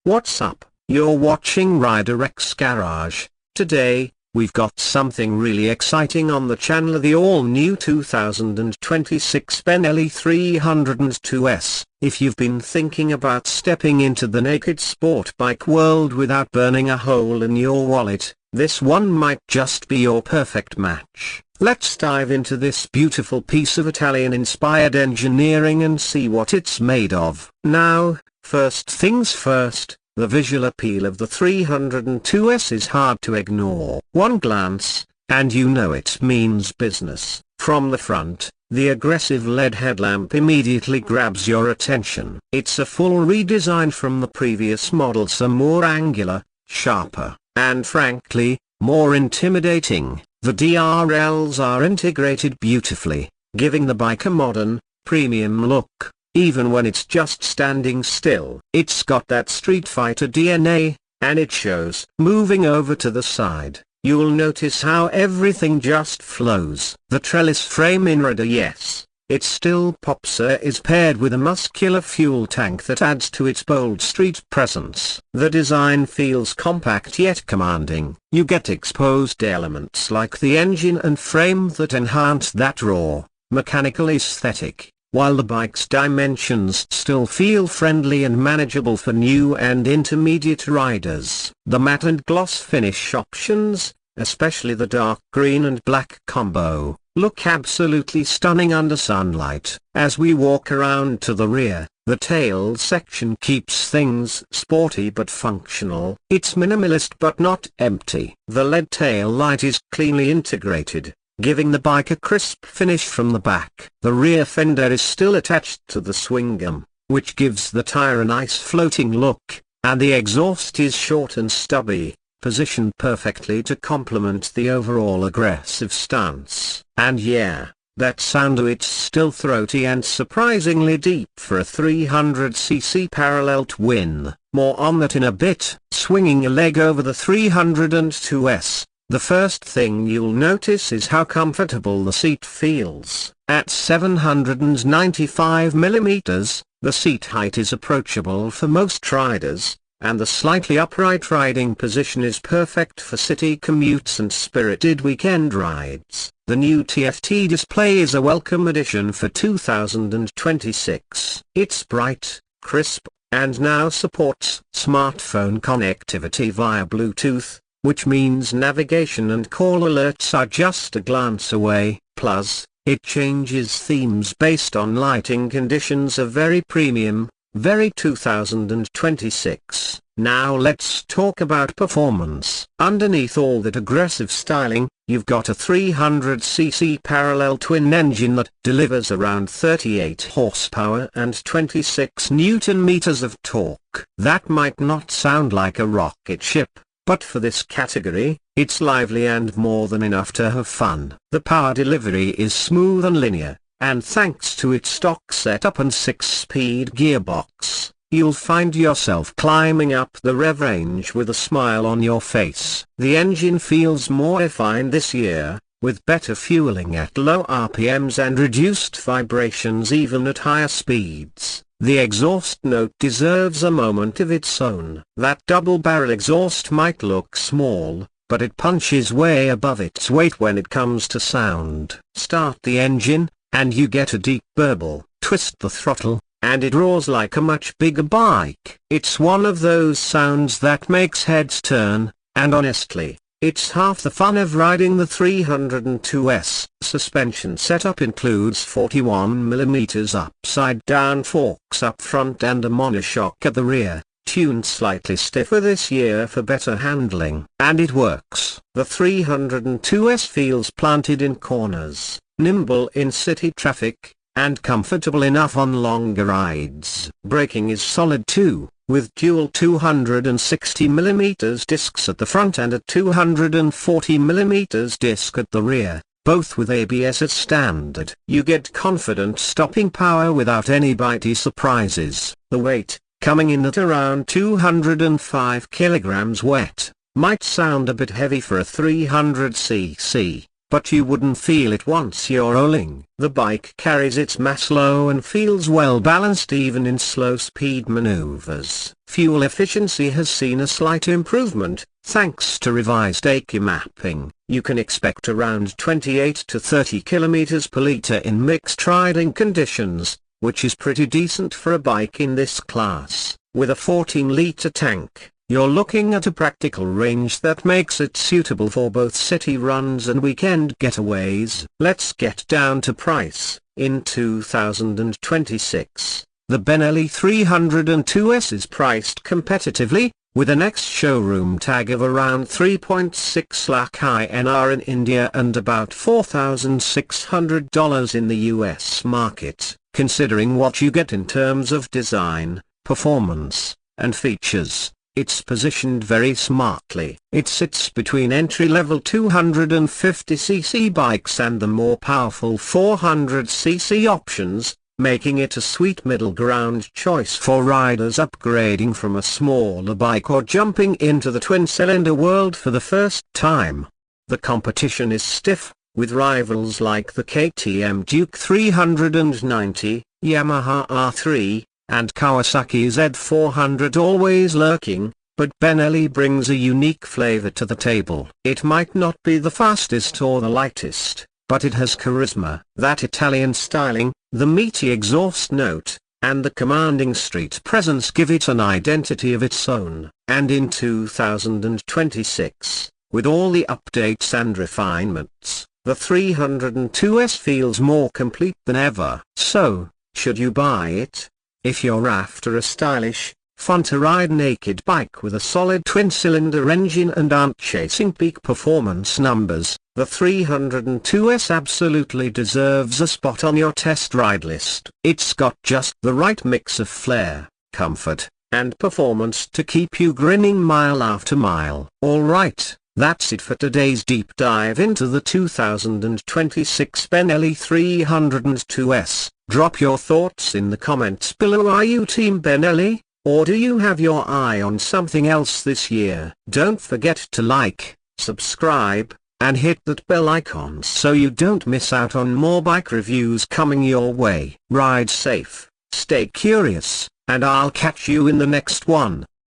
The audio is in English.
What's up? You're watching Rider X Garage. Today, we've got something really exciting on the channel, the all-new 2026 Benelli 302S. If you've been thinking about stepping into the naked sport bike world without burning a hole in your wallet, this one might just be your perfect match. Let's dive into this beautiful piece of Italian-inspired engineering and see what it's made of. Now, first things first, the visual appeal of the 302S is hard to ignore. One glance, and you know it means business. From the front, the aggressive LED headlamp immediately grabs your attention. It's a full redesign from the previous model, some more angular, sharper, and frankly, more intimidating. The DRLs are integrated beautifully, giving the bike a modern, premium look, even when it's just standing still. It's got that Street Fighter DNA, and it shows. Moving over to the side, you'll notice how everything just flows. The trellis frame in red, yes, it still pops, is paired with a muscular fuel tank that adds to its bold street presence. The design feels compact yet commanding. You get exposed elements like the engine and frame that enhance that raw, mechanical aesthetic, while the bike's dimensions still feel friendly and manageable for new and intermediate riders. The matte and gloss finish options, especially the dark green and black combo, look absolutely stunning under sunlight. As we walk around to the rear, the tail section keeps things sporty but functional. It's minimalist but not empty. The LED tail light is cleanly integrated, giving the bike a crisp finish from the back. The rear fender is still attached to the swing arm, which gives the tire a nice floating look, and the exhaust is short and stubby, positioned perfectly to complement the overall aggressive stance. And yeah, that sound, it's still throaty and surprisingly deep for a 300cc parallel twin. More on that in a bit. Swinging a leg over the 302S, the first thing you'll notice is how comfortable the seat feels. At 795mm, the seat height is approachable for most riders, and the slightly upright riding position is perfect for city commutes and spirited weekend rides. The new TFT display is a welcome addition for 2026. It's bright, crisp, and now supports smartphone connectivity via Bluetooth, which means navigation and call alerts are just a glance away. Plus, it changes themes based on lighting conditions, a very premium, very 2026. Now let's talk about performance. Underneath all that aggressive styling, you've got a 300cc parallel twin engine that delivers around 38 horsepower and 26 Newton-meters of torque. That might not sound like a rocket ship, but for this category, it's lively and more than enough to have fun. The power delivery is smooth and linear, and thanks to its stock setup and 6-speed gearbox, you'll find yourself climbing up the rev range with a smile on your face. The engine feels more refined this year, with better fueling at low RPMs and reduced vibrations even at higher speeds. The exhaust note deserves a moment of its own. That double-barrel exhaust might look small, but it punches way above its weight when it comes to sound. Start the engine, and you get a deep burble. Twist the throttle, and it roars like a much bigger bike. It's one of those sounds that makes heads turn, and honestly, it's half the fun of riding the 302S. Suspension setup includes 41mm upside-down forks up front and a monoshock at the rear, tuned slightly stiffer this year for better handling. And it works. The 302S feels planted in corners, nimble in city traffic, and comfortable enough on longer rides. Braking is solid too, with dual 260mm discs at the front and a 240mm disc at the rear, both with ABS as standard. You get confident stopping power without any bitey surprises. The weight, coming in at around 205 kilograms wet, might sound a bit heavy for a 300cc, but you wouldn't feel it once you're rolling. The bike carries its mass low and feels well balanced even in slow speed maneuvers. Fuel efficiency has seen a slight improvement, thanks to revised ACU mapping. You can expect around 28 to 30 kilometers per liter in mixed riding conditions, which is pretty decent for a bike in this class. With a 14-liter tank, you're looking at a practical range that makes it suitable for both city runs and weekend getaways. Let's get down to price. In 2026, the Benelli 302S is priced competitively, with an ex-showroom tag of around 3.6 lakh INR in India and about $4,600 in the US market. Considering what you get in terms of design, performance, and features, it's positioned very smartly. It sits between entry-level 250cc bikes and the more powerful 400cc options, making it a sweet middle ground choice for riders upgrading from a smaller bike or jumping into the twin-cylinder world for the first time. The competition is stiff, with rivals like the KTM Duke 390, Yamaha R3, and Kawasaki Z400 always lurking, but Benelli brings a unique flavor to the table. It might not be the fastest or the lightest, but it has charisma. That Italian styling, the meaty exhaust note, and the commanding street presence give it an identity of its own. And in 2026, with all the updates and refinements, the 302S feels more complete than ever. So, should you buy it? If you're after a stylish, fun-to-ride naked bike with a solid twin-cylinder engine and aren't chasing peak performance numbers, the 302S absolutely deserves a spot on your test ride list. It's got just the right mix of flair, comfort, and performance to keep you grinning mile after mile. Alright, that's it for today's deep dive into the 2026 Benelli 302S. Drop your thoughts in the comments below. Are you Team Benelli, or do you have your eye on something else this year? Don't forget to like, subscribe, and hit that bell icon so you don't miss out on more bike reviews coming your way. Ride safe, stay curious, and I'll catch you in the next one.